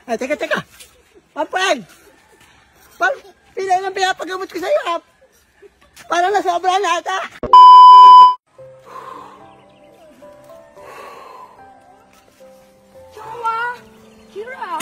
Ay, teka. Pampang! Pilay ng pinapagamot ko sa'yo, ha? Parang nasobra na ata. Jowa! Kira!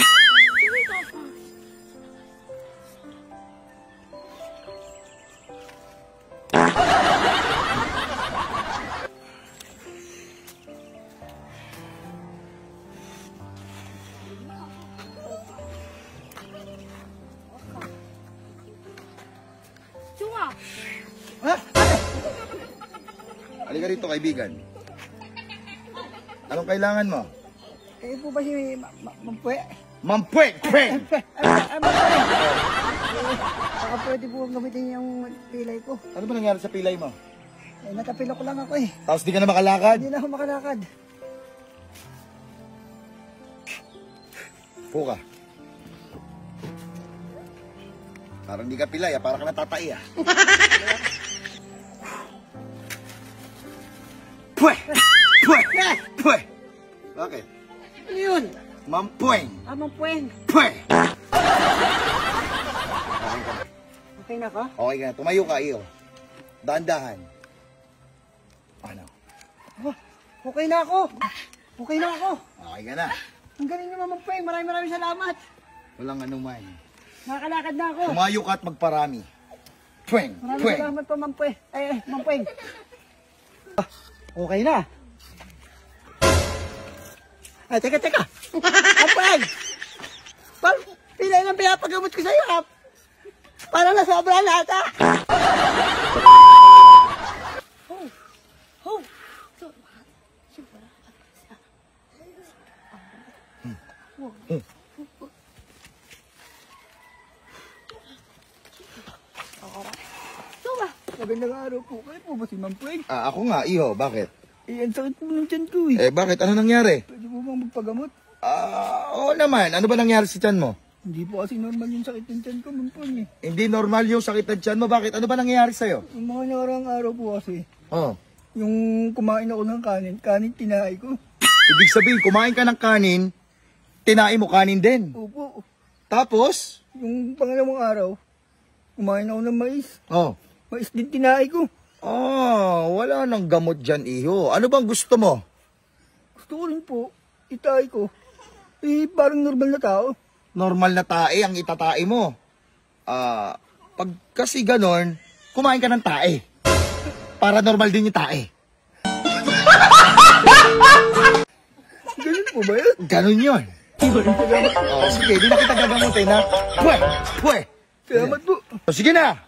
Jowa! Ha? Halika rito, kaibigan. Anong kailangan mo? Eh po ba si Mampwe? Mampweng! Pweng! Baka pwede po gamitin yung pilay ko. Ano ba nangyari sa pilay mo? Eh, natapilo ko lang ako eh. Tapos di ka na makalakad? Hindi na ako makalakad. Puka. Parang di ka pilay, parang ka natatay, Pwe! Pwe! Pwe! Bakit? Ano yun? Mampweng! Mampweng. Pwe! Okay na ka? Okay ka na, tumayo ka, iyo. Dahan-dahan. Ano? Oh, okay na ako. Okay na ako. Okay ka na. Ang galing naman Mampweng. Maraming salamat. Walang anuman. Nakakalakad na ako. Tumayo ka at magparami. Pweng! Maraming Pweng! salamat po Mampweng. Mampweng. Okay na. Ay, teka. Mampweng! Pilay ng pinapagamot ko sa'yo, ha? Parang nasobra na ata. Magandang araw po. Kayo po ba si Mampweng? Ako nga, iho. Bakit? Eh, ang sakit po ng tiyan ko eh. Bakit? Ano nangyari? Pwede po bang magpagamot? Oo naman. Ano ba nangyari sa tiyan mo? Hindi po kasi normal yung sakit ng tiyan ko, Mampweng eh. Hindi normal yung sakit ng tiyan mo. Bakit? Ano ba nangyari sa'yo? Yung mga nakarang araw po kasi, Oh. yung kumain ako ng kanin tinahay ko. Ibig sabihin, kumain ka ng kanin, tinain mo kanin din. Opo. Tapos? Yung pangalawang araw, kumain ako ng mais. Oh. Mais din tinahay ko. Wala nang gamot dyan, iho. Ano bang gusto mo? Gusto ko rin po, itahay ko. Eh, parang normal na tao. Normal na tae ang itatae mo. Pag kasi ganon, kumain ka ng tae. Para normal din yung tae. Ganun po ba yun? Ganon yun. Sige, di na kita gagamutin, ha? Pwe! Salamat po. Sige na!